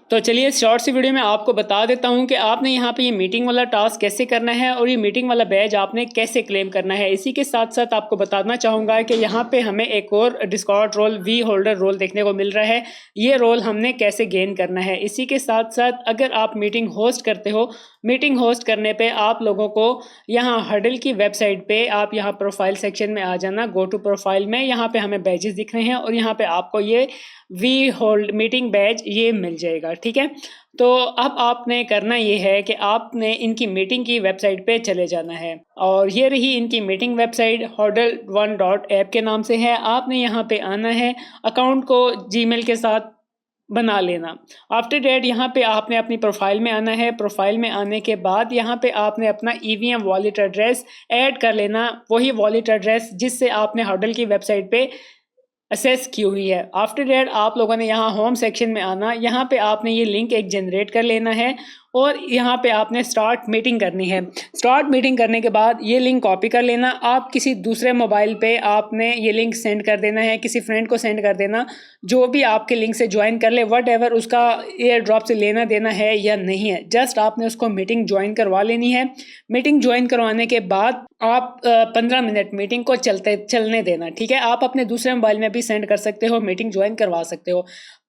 तो चलिए इस शॉर्ट सी वीडियो में आपको बता देता हूं कि आपने यहाँ पे ये मीटिंग वाला टास्क कैसे करना है और ये मीटिंग वाला बैज आपने कैसे क्लेम करना है। इसी के साथ साथ आपको बताना चाहूँगा कि यहाँ पे हमें एक और discord role V holder role देखने को मिल रहा है। ये रोल हमने कैसे गेन करना है। इसी के साथ साथ अगर आप मीटिंग होस्ट करते हो, मीटिंग होस्ट करने पे आप लोगों को यहाँ हडल की वेबसाइट पे आप यहाँ प्रोफाइल सेक्शन में आ जाना। गो टू प्रोफाइल में यहाँ पे हमें बैजेस दिख रहे हैं और यहाँ पे आपको ये वी होल्ड मीटिंग बैज ये मिल जाएगा। ठीक है, तो अब आपने करना ये है कि आपने इनकी मीटिंग की वेबसाइट पे चले जाना है और ये रही इनकी मीटिंग वेबसाइट hodl1.app के नाम से है। आपने यहाँ पे आना है, अकाउंट को जीमेल के साथ बना लेना। आफ्टर डेट यहाँ पे आपने अपनी प्रोफाइल में आना है। प्रोफाइल में आने के बाद यहाँ पे आपने अपना EVM वॉलेट एड्रेस ऐड कर लेना, वही वॉलेट एड्रेस जिससे आपने hodl की वेबसाइट पे असेस की हुई है। आफ्टर डेट आप लोगों ने यहाँ होम सेक्शन में आना, यहाँ पे आपने ये लिंक एक जनरेट कर लेना है और यहाँ पे आपने स्टार्ट मीटिंग करनी है। स्टार्ट मीटिंग करने के बाद ये लिंक कॉपी कर लेना। आप किसी दूसरे मोबाइल पे आपने ये लिंक सेंड कर देना है, किसी फ्रेंड को सेंड कर देना जो भी आपके लिंक से ज्वाइन कर ले, वट एवर उसका एयर ड्रॉप से लेना देना है या नहीं है, जस्ट आपने उसको मीटिंग ज्वाइन करवा लेनी है। मीटिंग ज्वाइन करवाने के बाद आप 15 मिनट मीटिंग को चलने देना। ठीक है, आप अपने दूसरे मोबाइल में भी सेंड कर सकते हो, मीटिंग ज्वाइन करवा सकते हो।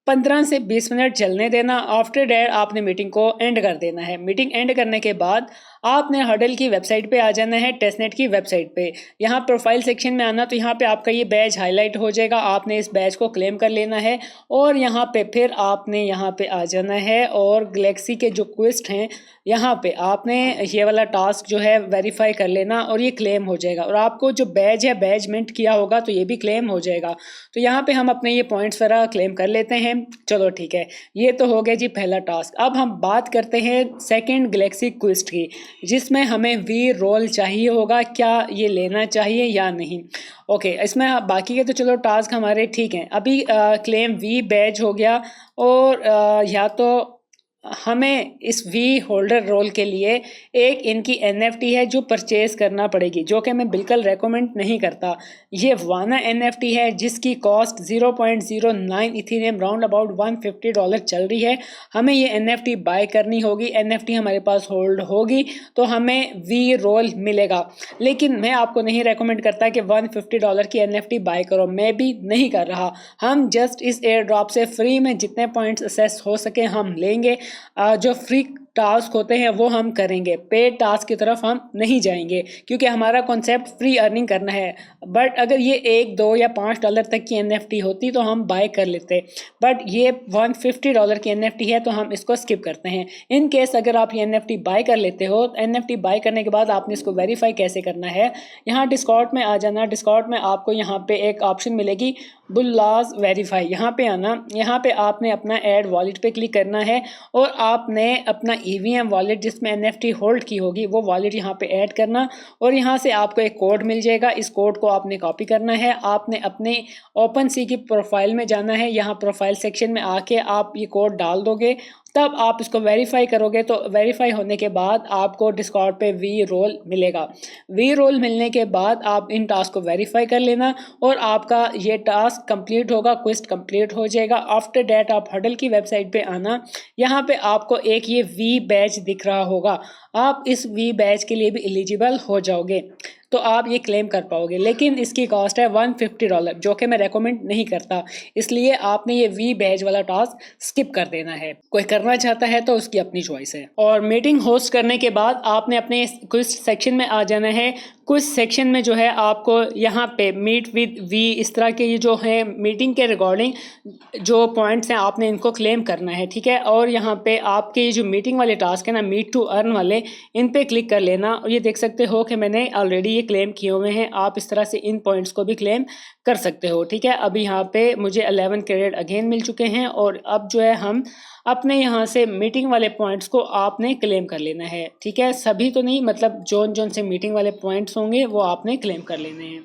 15 से 20 मिनट चलने देना। आफ्टर डेट आपने मीटिंग को एंड कर देना है। मीटिंग एंड करने के बाद आपने हडल की वेबसाइट पे आ जाना है, टेस्टनेट की वेबसाइट पे। यहाँ प्रोफाइल सेक्शन में आना, तो यहाँ पे आपका ये बैज हाईलाइट हो जाएगा। आपने इस बैज को क्लेम कर लेना है और यहाँ पे फिर आपने यहाँ पे आ जाना है और गैलेक्सी के जो क्विस्ट हैं यहाँ पे आपने ये वाला टास्क जो है वेरीफाई कर लेना और ये क्लेम हो जाएगा और आपको जो बैज है बैज मिंट किया होगा तो ये भी क्लेम हो जाएगा। तो यहाँ पे हम अपने ये पॉइंट्स वगैरह क्लेम कर लेते हैं। चलो ठीक है, ये तो हो गया जी पहला टास्क। अब हम बात करते हैं सेकंड गैलेक्सी क्विस्ट की, जिसमें हमें वी रोल चाहिए होगा। क्या ये लेना चाहिए या नहीं? ओके, इसमें बाकी के तो चलो टास्क हमारे ठीक हैं। अभी क्लेम वी बैज हो गया और या तो हमें इस वी होल्डर रोल के लिए एक इनकी NFT है जो परचेज करना पड़ेगी, जो कि मैं बिल्कुल रेकमेंड नहीं करता। ये वाना NFT है जिसकी कॉस्ट 0.09 इथेरियम राउंड अबाउट $150 चल रही है। हमें ये NFT बाय करनी होगी। NFT हमारे पास होल्ड होगी तो हमें वी रोल मिलेगा, लेकिन मैं आपको नहीं रेकमेंड करता कि $150 की NFT बाय करो। मैं भी नहीं कर रहा। हम जस्ट इस एयर ड्रॉप से फ्री में जितने पॉइंट्स असेस हो सके हम लेंगे। जो फ्री टास्क होते हैं वो हम करेंगे, पेड टास्क की तरफ हम नहीं जाएंगे क्योंकि हमारा कॉन्सेप्ट फ्री अर्निंग करना है। बट अगर ये $1, $2 या $5 तक की NFT होती तो हम बाय कर लेते, बट ये $150 की NFT है तो हम इसको स्किप करते हैं। इन केस अगर आप ये NFT बाय कर लेते हो, NFT बाय करने के बाद आपने इसको वेरीफाई कैसे करना है, यहाँ डिस्कॉर्ड में आ जाना। डिस्कॉर्ड में आपको यहाँ पे एक ऑप्शन मिलेगी बुल्लाज वेरीफाई, यहाँ पे आना। यहाँ पे आपने अपना ऐड वॉलेट पे क्लिक करना है और आपने अपना EVM वॉलेट जिसमें NFT होल्ड की होगी वो वॉलेट यहाँ पे ऐड करना और यहाँ से आपको एक कोड मिल जाएगा। इस कोड को आपने कॉपी करना है। आपने अपने OpenSea की प्रोफाइल में जाना है। यहाँ प्रोफाइल सेक्शन में आके आप ये कोड डाल दोगे, तब आप इसको वेरीफाई करोगे तो वेरीफाई होने के बाद आपको डिस्कॉर्ड पे वी रोल मिलेगा। वी रोल मिलने के बाद आप इन टास्क को वेरीफाई कर लेना और आपका ये टास्क कंप्लीट होगा, क्विस्ट कंप्लीट हो जाएगा। आफ्टर डेट आप हडल की वेबसाइट पे आना, यहाँ पे आपको एक ये वी बैच दिख रहा होगा। आप इस वी बैच के लिए भी एलिजिबल हो जाओगे तो आप ये क्लेम कर पाओगे, लेकिन इसकी कॉस्ट है $150 जो कि मैं रेकमेंड नहीं करता। इसलिए आपने ये वी बैच वाला टास्क स्किप कर देना है। कोई करना चाहता है तो उसकी अपनी चॉइस है। और मीटिंग होस्ट करने के बाद आपने अपने क्विज सेक्शन में आ जाना है। क्विज सेक्शन में जो है आपको यहाँ पे मीट विद वी इस तरह के ये जो है मीटिंग के रिकॉर्डिंग जो पॉइंट्स हैं आपने इनको क्लेम करना है। ठीक है, और यहाँ पे आपके ये जो मीटिंग वाले टास्क है ना, मीट टू अर्न वाले, इन पे क्लिक कर लेना और ये देख सकते हो कि मैंने ऑलरेडी ये क्लेम किए हुए हैं। आप इस तरह से इन पॉइंट्स को भी क्लेम कर सकते हो। ठीक है, अभी यहाँ पे मुझे 11 क्रेडिट अगेन मिल चुके हैं और अब जो है हम अपने यहाँ से मीटिंग वाले पॉइंट्स को आपने क्लेम कर लेना है। ठीक है, सभी तो नहीं, मतलब जोन जोन से मीटिंग वाले पॉइंट्स होंगे वो आपने क्लेम कर लेने हैं।